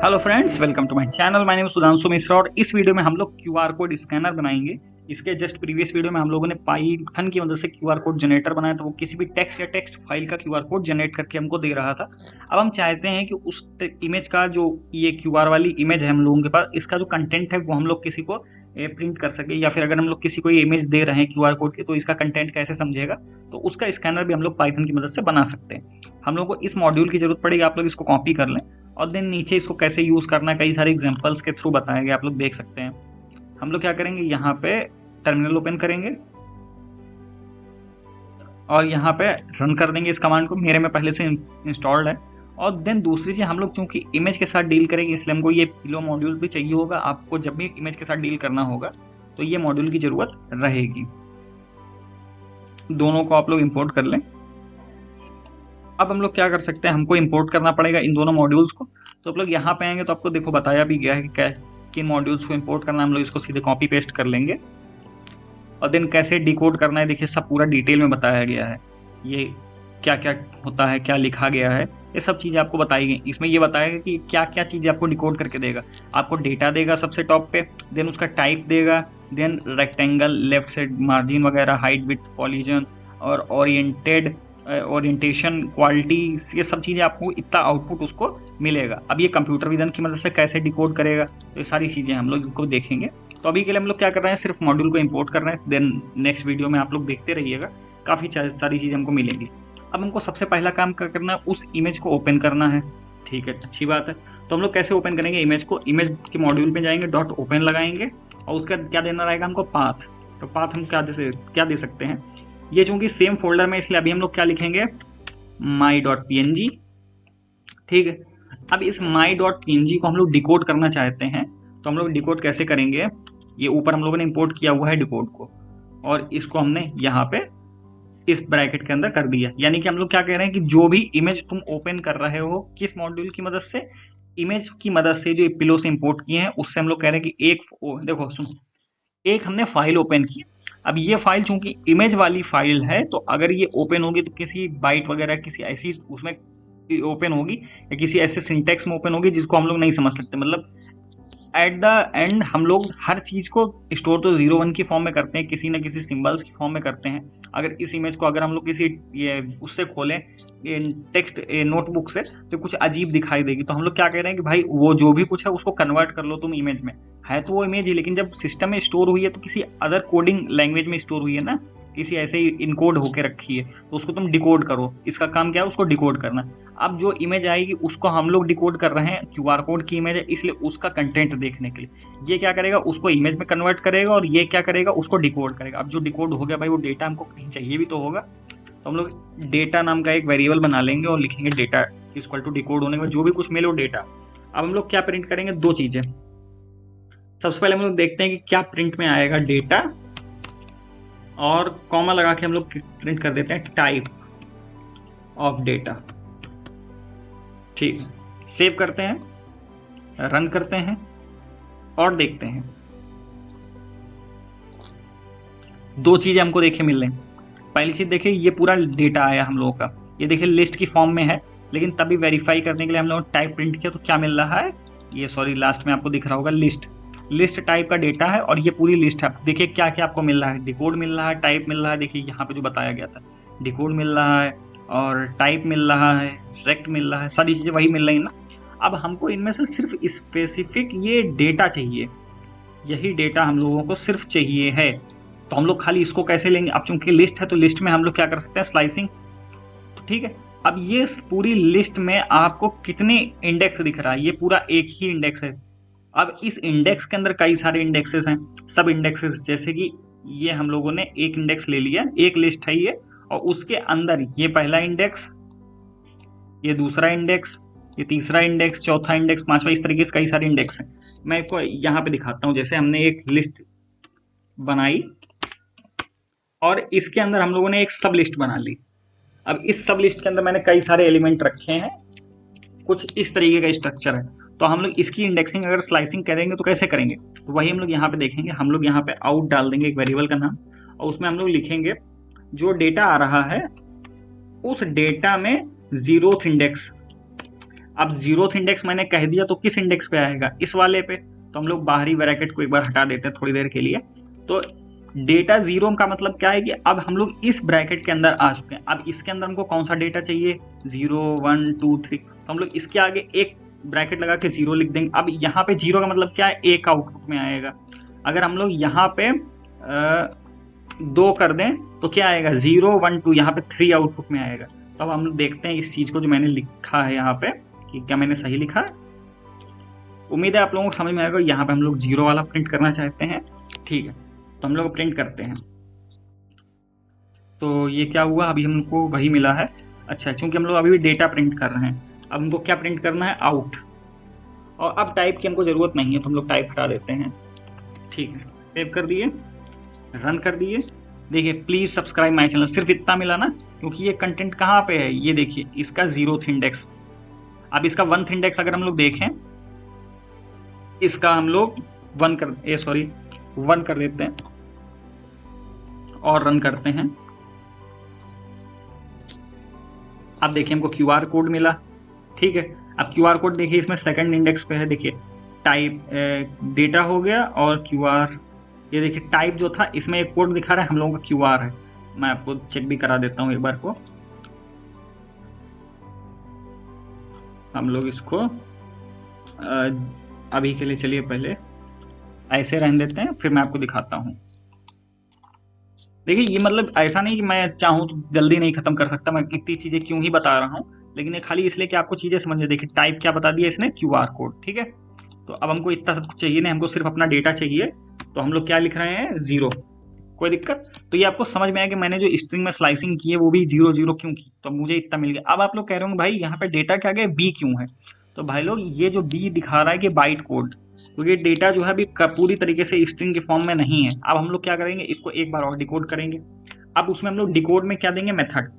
Hello friends, welcome to my channel. My name Sudhanshu Mishra और इस video में हम लोग क्यूआर कोड स्कैनर बनाएंगे। इसके जस्ट प्रीवियस वीडियो में हम लोगों ने पाइथन की मदद से क्यूआर कोड जनरेटर बनाया, तो वो किसी भी टेक्स्ट या टेक्स्ट फाइल का क्यूआर कोड जनरेट करके हमको दे रहा था। अब हम चाहते हैं कि उस इमेज का जो ये क्यूआर वाली इमेज है हम लोगों के पास, इसका जो कंटेंट है वो हम लोग किसी को प्रिंट कर सके, या फिर अगर हम लोग किसी को ये इमेज दे रहे हैं क्यूआर कोड की तो इसका कंटेंट कैसे समझेगा, तो उसका स्कैनर भी हम लोग पाइथन की मदद से बना सकते हैं। हम लोग को इस मॉड्यूल की जरूरत पड़ेगी, आप लोग इसको कॉपी कर लें और देन नीचे इसको कैसे यूज करना है कई सारे एग्जांपल्स के थ्रू बताया गया, आप लोग देख सकते हैं। हम लोग क्या करेंगे, यहाँ पे टर्मिनल ओपन करेंगे और यहाँ पे रन कर देंगे इस कमांड को। मेरे में पहले से इंस्टॉल्ड है। और देन दूसरी चीज, हम लोग चूंकि इमेज के साथ डील करेंगे इसलिए हमको ये पिलो मॉड्यूल भी चाहिए होगा। आपको जब भी इमेज के साथ डील करना होगा तो ये मॉड्यूल की जरूरत रहेगी। दोनों को आप लोग इंपोर्ट कर लें। अब हम लोग क्या कर सकते हैं, हमको इंपोर्ट करना पड़ेगा इन दोनों मॉड्यूल्स को। तो आप लोग यहाँ पे आएंगे तो आपको देखो बताया भी गया है कि किन मॉड्यूल्स को इंपोर्ट करना है। हम लोग इसको सीधे कॉपी पेस्ट कर लेंगे और देन कैसे डिकोड करना है, देखिए सब पूरा डिटेल में बताया गया है। ये क्या क्या होता है, क्या लिखा गया है, ये सब चीज़ें आपको बताई गई। इसमें ये बताएगा कि क्या क्या चीज़ें आपको डिकोड करके देगा। आपको डेटा देगा सबसे टॉप पे, देन उसका टाइप देगा, then rectangle, left side margin वगैरह, हाइट, विड्थ, पॉलीजन और ओरिएंटेशन, क्वालिटी, ये सब चीज़ें आपको इतना आउटपुट उसको मिलेगा। अब ये कंप्यूटर विजन की मदद से कैसे डिकोड करेगा, तो ये सारी चीज़ें हम लोग इनको देखेंगे। तो अभी के लिए हम लोग क्या कर रहे हैं, सिर्फ मॉड्यूल को इंपोर्ट कर रहे हैं। देन नेक्स्ट वीडियो में आप लोग देखते रहिएगा, काफ़ी सारी चीज़ें हमको मिलेंगी। अब हमको सबसे पहला काम क्या करना है, उस इमेज को ओपन करना है। ठीक है, अच्छी बात है। तो हम लोग कैसे ओपन करेंगे इमेज को, इमेज के मॉड्यूल पे जाएंगे, डॉट ओपन लगाएंगे और उसका क्या देना रहेगा हमको, पाथ। तो पाथ हम क्या दे सकते हैं, ये चूंकि सेम फोल्डर में इसलिए अभी हम लोग क्या लिखेंगे, my.png। ठीक है। अब इस my.png को हम लोग डिकोड करना चाहते हैं, तो हम लोग डिकोड कैसे करेंगे, ये ऊपर हम लोगों ने इंपोर्ट किया हुआ है डिकोड को और इसको हमने यहाँ पे इस ब्रैकेट के अंदर कर दिया। यानी कि हम लोग क्या कह रहे हैं कि जो भी इमेज तुम ओपन कर रहे हो, किस मॉड्यूल की मदद से, इमेज की मदद से, जो पिलो से इंपोर्ट किए हैं उससे हम लोग कह रहे हैं कि देखो सुन, एक हमने फाइल ओपन की। अब ये फाइल चूंकि इमेज वाली फाइल है, तो अगर ये ओपन होगी तो किसी बाइट वगैरह किसी ऐसी उसमें ओपन होगी या किसी ऐसे सिंटेक्स में ओपन होगी जिसको हम लोग नहीं समझ सकते। मतलब एट द एंड हम लोग हर चीज को स्टोर तो 0 1 की फॉर्म में करते हैं, किसी न किसी सिंबल्स की फॉर्म में करते हैं। अगर इस इमेज को अगर हम लोग किसी ये उससे खोलें, टेक्स्ट नोटबुक से, तो कुछ अजीब दिखाई देगी। तो हम लोग क्या कह रहे हैं कि भाई वो जो भी कुछ है उसको कन्वर्ट कर लो तुम इमेज में। है तो वो इमेज ही, लेकिन जब सिस्टम में स्टोर हुई है तो किसी अदर कोडिंग लैंग्वेज में स्टोर हुई है ना, किसी ऐसे ही इनकोड होके रखी है, तो उसको तुम डिकोड करो। इसका काम क्या है, उसको डिकोड करना। अब जो इमेज आएगी उसको हम लोग डिकोड कर रहे हैं, क्यूआर कोड की इमेज है इसलिए उसका कंटेंट देखने के लिए ये क्या करेगा, उसको इमेज में कन्वर्ट करेगा और ये क्या करेगा, उसको डिकोड करेगा। अब जो डिकोड हो गया भाई, वो डेटा हमको कहीं चाहिए भी तो होगा, तो हम लोग डेटा नाम का एक वेरिएबल बना लेंगे और लिखेंगे डेटा इक्वल टू डिकोड होने का जो भी कुछ मिले वो डेटा। अब हम लोग क्या प्रिंट करेंगे, दो चीजें। सबसे पहले हम लोग देखते हैं कि क्या प्रिंट में आएगा, डेटा, और कॉमा लगा के हम लोग प्रिंट कर देते हैं टाइप ऑफ डेटा। ठीक, सेव करते हैं, रन करते हैं और देखते हैं। दो चीजें हमको देखे मिल रही। पहली चीज देखिए, ये पूरा डेटा आया हम लोगों का, ये देखिए लिस्ट की फॉर्म में है, लेकिन तभी वेरीफाई करने के लिए हम लोग टाइप प्रिंट किया तो क्या मिल रहा है, ये सॉरी लास्ट में आपको दिख रहा होगा लिस्ट टाइप का डेटा है और ये पूरी लिस्ट है। देखिए क्या क्या आपको मिल रहा है, डिकोड मिल रहा है, टाइप मिल रहा है, देखिए यहाँ पे जो बताया गया था, डिकोड मिल रहा है और टाइप मिल रहा है, रेक्ट मिल रहा है, सारी चीज़ें वही मिल रही ना। अब हमको इनमें से सिर्फ स्पेसिफिक ये डेटा चाहिए, यही डेटा हम लोगों को सिर्फ चाहिए है। तो हम लोग खाली इसको कैसे लेंगे, अब चूंकि लिस्ट है तो लिस्ट में हम लोग क्या कर सकते हैं, स्लाइसिंग। तो ठीक है, अब ये पूरी लिस्ट में आपको कितने इंडेक्स दिख रहा है, ये पूरा एक ही इंडेक्स है। अब इस इंडेक्स के अंदर कई सारे इंडेक्सेस हैं, सब इंडेक्सेस, जैसे कि ये हम लोगों ने एक इंडेक्स ले लिया, एक लिस्ट है ये, और उसके अंदर ये पहला इंडेक्स, ये दूसरा इंडेक्स, ये तीसरा इंडेक्स, चौथा इंडेक्स, पांचवा, इस तरीके से कई सारे इंडेक्स हैं। मैं आपको यहाँ पे दिखाता हूँ। जैसे हमने एक लिस्ट बनाई और इसके अंदर हम लोगों ने एक सब लिस्ट बना ली। अब इस सब लिस्ट के अंदर मैंने कई सारे एलिमेंट रखे हैं, कुछ इस तरीके का स्ट्रक्चर है। तो हम लोग इसकी इंडेक्सिंग अगर स्लाइसिंग करेंगे तो कैसे करेंगे, तो वही हम लोग यहाँ पे देखेंगे। हम लोग यहाँ पे आउट डाल देंगे एक वेरिएबल का नाम और उसमें हम लोग लिखेंगे जो डेटा आ रहा है उस डेटा में 0th इंडेक्स। अब जीरोथ इंडेक्स मैंने कह दिया तो किस इंडेक्स पे आएगा, इस वाले पे। तो हम लोग बाहरी ब्रैकेट को एक बार हटा देते हैं थोड़ी देर के लिए। तो डेटा जीरो का मतलब क्या है कि अब हम लोग इस ब्रैकेट के अंदर आ चुके हैं। अब इसके अंदर हमको कौन सा डेटा चाहिए, 0 1 2 3, तो हम लोग इसके आगे एक ब्रैकेट लगा के 0 लिख देंगे। अब यहाँ पे 0 का मतलब क्या है, एक आउटपुट में आएगा। अगर हम लोग यहाँ पे 2 कर दें तो क्या आएगा, 0 1 2, यहाँ पे 3 आउटपुट में आएगा। तो अब हम लोग देखते हैं इस चीज को जो मैंने लिखा है यहाँ पे कि क्या मैंने सही लिखा है। उम्मीद है आप लोगों को समझ में आएगा। यहाँ पे हम लोग 0 वाला प्रिंट करना चाहते हैं, ठीक है, तो हम लोग प्रिंट करते हैं। तो ये क्या हुआ, अभी हमको वही मिला है। अच्छा, क्योंकि हम लोग अभी भी डेटा प्रिंट कर रहे हैं, अब हमको क्या प्रिंट करना है, आउट। और अब टाइप की हमको ज़रूरत नहीं है तो हम लोग टाइप हटा देते हैं, ठीक है। सेव कर दिए, रन कर दिए। देखिए प्लीज़ सब्सक्राइब माई चैनल, सिर्फ इतना मिला ना, क्योंकि ये कंटेंट कहाँ पे है, ये देखिए इसका 0th इंडेक्स। अब इसका 1th इंडेक्स अगर हम लोग देखें, इसका हम लोग 1 कर देते हैं और रन करते हैं। अब देखिए हमको QR कोड मिला, ठीक है। अब QR कोड देखिए इसमें 2nd इंडेक्स पे है, देखिए टाइप डेटा हो गया और QR, ये देखिए टाइप जो था इसमें एक कोड दिखा रहा है, हम लोगों का QR है। मैं आपको चेक भी करा देता हूँ एक बार को। हम लोग इसको अभी के लिए चलिए पहले ऐसे रहने देते हैं, फिर मैं आपको दिखाता हूँ। देखिए ये मतलब ऐसा नहीं कि मैं चाहूँ तो जल्दी नहीं खत्म कर सकता, मैं इतनी चीज़ें क्यों ही बता रहा हूँ, लेकिन ये खाली इसलिए कि आपको चीज़ें समझ में। देखिए टाइप क्या बता दिया इसने, QR कोड, ठीक है। तो अब हमको इतना सब कुछ चाहिए नहीं, हमको सिर्फ अपना डेटा चाहिए। तो हम लोग क्या लिख रहे हैं, 0, कोई दिक्कत। तो ये आपको समझ में आया कि मैंने जो स्ट्रिंग में स्लाइसिंग की है वो भी 0 0 क्यों की, तो मुझे इतना मिल गया। अब आप लोग कह रहे होंगे भाई यहाँ पे डेटा क्या गया, B क्यों है। तो भाई लोग ये जो B दिखा रहा है कि बाइट कोड, तो ये डेटा जो है अभी पूरी तरीके से स्ट्रिंग के फॉर्म में नहीं है। अब हम लोग क्या करेंगे, इसको एक बार और डिकोड करेंगे। अब उसमें हम लोग डिकोड में क्या देंगे, मेथड।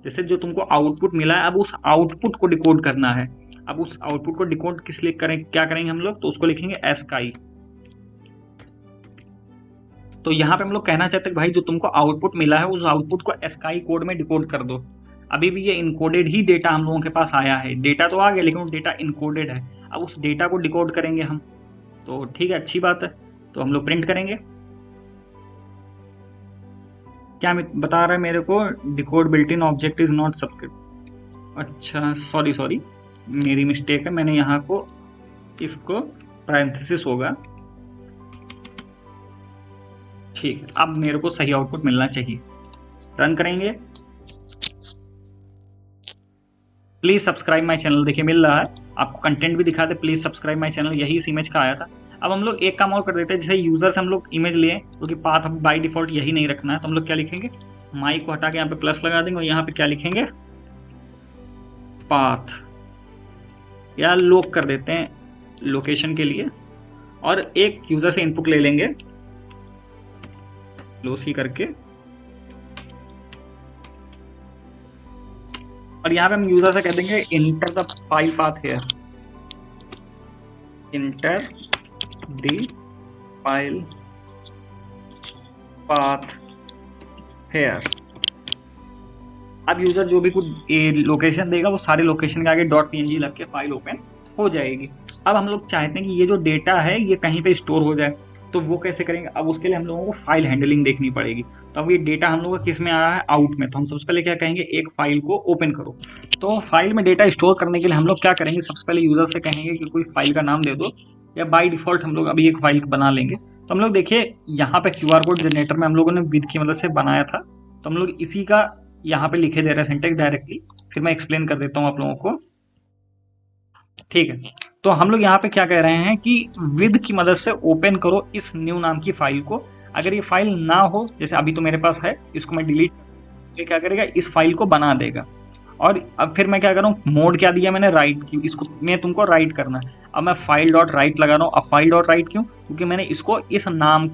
जैसे जो तुमको आउटपुट मिला है, अब उस आउटपुट को डिकोड करना है। अब उस आउटपुट को डिकोड किस लिए करें, क्या करेंगे हम लोग, तो उसको लिखेंगे ASCII। तो यहाँ पे हम लोग कहना चाहते हैं भाई जो तुमको आउटपुट मिला है उस आउटपुट को ASCII कोड में डिकोड कर दो। अभी भी ये इनकोडेड ही डेटा हम लोगों के पास आया है, डेटा तो आ गया लेकिन वो डेटा इनकोडेड है। अब उस डेटा को डिकोड करेंगे हम, तो ठीक है, अच्छी बात है। तो हम लोग प्रिंट करेंगे, क्या बता रहा है मेरे को, decode built in object is not subscript. अच्छा सॉरी मेरी मिस्टेक है, मैंने यहाँ को इसको पैरेंथेसिस होगा, ठीक है। अब मेरे को सही आउटपुट मिलना चाहिए, रन करेंगे। प्लीज सब्सक्राइब माय चैनल, देखिए मिल रहा है आपको, कंटेंट भी दिखा दे, प्लीज सब्सक्राइब माय चैनल, यही इस इमेज का आया था। अब हम लोग एक काम और कर देते हैं, जैसे यूजर से हम लोग इमेज लिए, क्योंकि पाथ हम बाय डिफॉल्ट यही नहीं रखना है, तो हम लोग क्या लिखेंगे, माई को हटा के यहाँ पे प्लस लगा देंगे और यहाँ पे क्या लिखेंगे, पाथ, या लोक कर देते हैं लोकेशन के लिए। और एक यूजर से इनपुट ले लेंगे, लो सी करके, और यहाँ पे हम यूजर से कह देंगे enter the file path here, enter the file path here. अब यूजर जो भी कुछ लोकेशन देगा वो सारे लोकेशन के आगे .png लग के फाइल ओपन हो जाएगी। अब हम लोग चाहते हैं कि ये जो डेटा है ये कहीं पे स्टोर हो जाए, तो वो कैसे करेंगे, अब उसके लिए हम लोगों को फाइल हैंडलिंग देखनी पड़ेगी। तो अब ये डेटा हम लोगों का किस में आ रहा है, आउट में, तो हम सबसे पहले क्या कहेंगे, एक फाइल को ओपन करो। तो फाइल में डेटा स्टोर करने के लिए हम लोग क्या करेंगे, सबसे पहले यूजर से कहेंगे कि कोई फाइल का नाम दे दो, या बाई डिफॉल्ट हम लोग अभी एक फाइल बना लेंगे। तो हम लोग देखिए यहाँ पे QR कोड जनरेटर में हम लोगों ने विद की मदद से बनाया था, तो हम लोग इसी का यहाँ पे लिखे दे रहे हैं सिंटेक्स डायरेक्टली, फिर मैं एक्सप्लेन कर देता हूँ आप लोगों को, ठीक है। तो हम लोग यहाँ पे क्या कह रहे हैं कि विद की मदद से ओपन करो इस न्यू नाम की फाइल को। अगर ये फाइल ना हो, जैसे अभी तो मेरे पास है, इसको मैं डिलीट, ये क्या करेगा, इस फाइल को बना देगा। और अब फिर मैं क्या कर रहा हूँ, मोड क्या दिया मैंने, राइट की, इसको मैं तुमको राइट करना है। अब मैं फाइल डॉट राइट लगा रहा हूँ। अब फाइल डॉट राइट क्यों, क्योंकि मैंने इसको इस नाम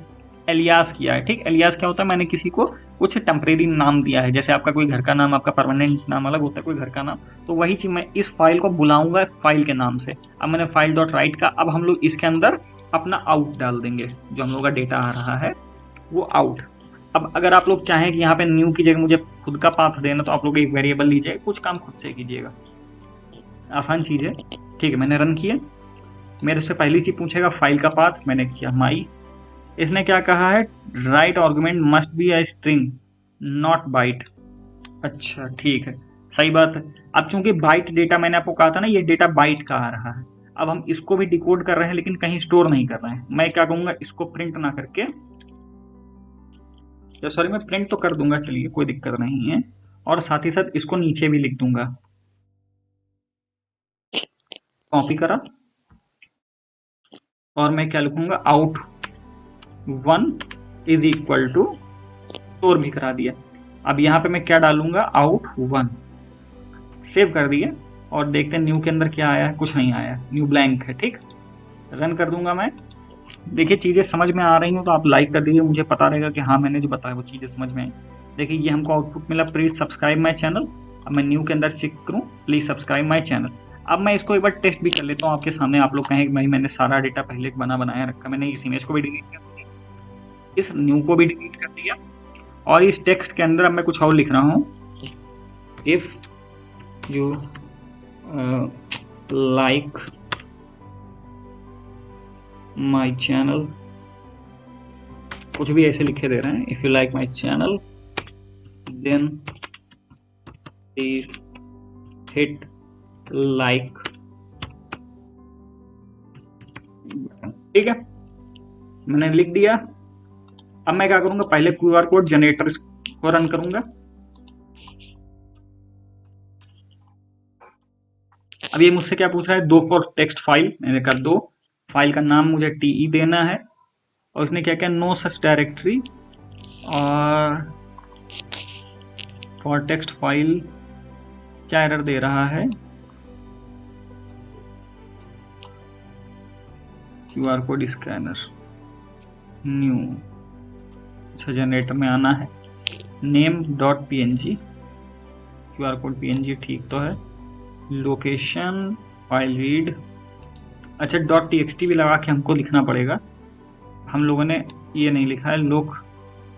एलियास किया है, ठीक। एलियास क्या होता है, मैंने किसी को कुछ टेम्परेरी नाम दिया है, जैसे आपका कोई घर का नाम, आपका परमानेंट नाम अलग होता है, कोई घर का नाम, तो वही चीज मैं इस फाइल को बुलाऊंगा फाइल के नाम से। अब मैंने फाइल डॉट राइट का, अब हम लोग इसके अंदर अपना आउट डाल देंगे, जो हम लोग का डेटा आ रहा है वो आउट। अब अगर आप लोग चाहें कि यहाँ पे न्यू की जगह मुझे खुद का पाथ देना, तो आप लोग एक वेरिएबल लीजिए, कुछ काम खुद से कीजिएगा। आसान चीज़ है। ठीक है, मैंने रन किया। मेरे से पहली चीज़ पूछेगा फाइल का पाथ, मैंने किया माई। इसने क्या कहा है, write argument must be a string not byte. अच्छा ठीक है, सही बात है। अब चूंकि बाइट डेटा मैंने आपको कहा था ना, ये डेटा बाइट का आ रहा है। अब हम इसको भी डिकोड कर रहे हैं लेकिन कहीं स्टोर नहीं कर रहे हैं। मैं क्या कहूँगा, इसको प्रिंट ना करके, या सॉरी मैं प्रिंट तो कर दूंगा, चलिए कोई दिक्कत नहीं है, और साथ ही साथ इसको नीचे भी लिख दूंगा। कॉपी करा, और मैं क्या लिखूंगा, out 1 is equal to, store भी करा दिया। अब यहाँ पे मैं क्या डालूंगा, आउट 1, सेव कर दिया, और देखते हैं न्यू के अंदर क्या आया है। कुछ नहीं आया, न्यू ब्लैंक है। ठीक, रन कर दूंगा मैं। देखिए चीज़ें समझ में आ रही हो तो आप लाइक कर दीजिए, मुझे पता रहेगा कि हाँ मैंने जो बताया वो चीज़ें समझ में आई। देखिए ये हमको आउटपुट मिला, प्लीज सब्सक्राइब माई चैनल। अब मैं न्यू के अंदर चेक करूँ, प्लीज सब्सक्राइब माई चैनल। अब मैं इसको एक बार टेस्ट भी कर लेता हूँ आपके सामने। आप लोग कहें कि भाई मैंने सारा डेटा पहले बनाया रखा, मैंने इस इमेज को भी डिलीट कर दिया, इस न्यू को भी डिलीट कर दिया, और इस टेक्स्ट के अंदर अब मैं कुछ और लिख रहा हूँ, if you like my channel, कुछ भी ऐसे लिखे दे रहे हैं, if you like my channel then please hit like. ठीक है, मैंने लिख दिया। अब मैं क्या करूंगा, पहले क्यूआर कोड जनरेटर को रन करूंगा। अब ये मुझसे क्या पूछ रहा है, दो फॉर टेक्स्ट फाइल, मैंने कहा दो, फाइल का नाम मुझे टी देना है, और उसने क्या किया, नो सच डायरेक्टरी, और फॉर टेक्स्ट फाइल क्या एरर दे रहा है, क्यूआर कोड स्कैनर न्यू, अच्छा जनरेटर में आना है, name dot png, QR code png ठीक तो है, लोकेशन फाइल रीड, अच्छा डॉट txt भी लगा के हमको लिखना पड़ेगा, हम लोगों ने ये नहीं लिखा है लोक।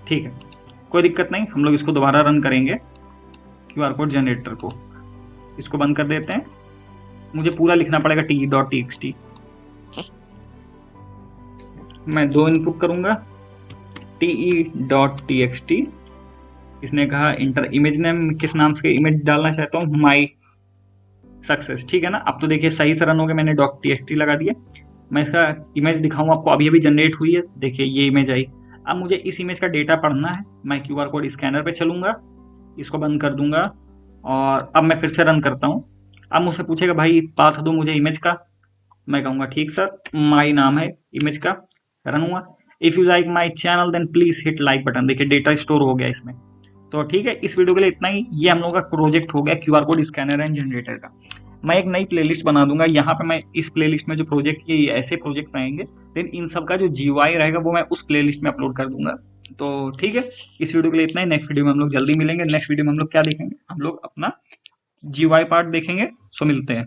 ठीक है, कोई दिक्कत नहीं, हम लोग इसको दोबारा रन करेंगे क्यूआर कोड जनरेटर को। इसको बंद कर देते हैं, मुझे पूरा लिखना पड़ेगा t.txt। मैं दो इनपुट करूंगा, te.txt, इसने कहा इंटर इमेज नेम, किस नाम से इमेज डालना चाहता हूँ, माई सक्सेस। ठीक है ना, अब तो देखिए सही से रन हो गया, मैंने .txt लगा दिया। मैं इसका इमेज दिखाऊँ आपको, अभी अभी जनरेट हुई है, देखिए ये इमेज आई। अब मुझे इस इमेज का डेटा पढ़ना है, मैं क्यूआर कोड स्कैनर पे चलूंगा, इसको बंद कर दूंगा, और अब मैं फिर से रन करता हूँ। अब मुझसे पूछेगा भाई पाथ दो मुझे इमेज का, मैं कहूँगा ठीक सर, माई नाम है इमेज का, रन हुआ। If you like my channel then please hit like button, देखिए डेटा स्टोर हो गया इसमें। तो ठीक है, इस वीडियो के लिए इतना ही। ये हम लोग का प्रोजेक्ट हो गया QR code scanner and generator का। मैं एक नई प्लेलिस्ट बना दूंगा, यहाँ पे मैं इस प्लेलिस्ट में जो प्रोजेक्ट ये ऐसे प्रोजेक्ट रहेंगे, देन इन सब का जो जीयूआई रहेगा वो मैं उस प्लेलिस्ट में अपलोड कर दूंगा। तो ठीक है, इस वीडियो के लिए इतना ही। नेक्स्ट वीडियो में हम लोग जल्दी मिलेंगे। नेक्स्ट वीडियो में हम लोग क्या देखेंगे, हम लोग अपना जीयूआई पार्ट देखेंगे। सो मिलते हैं।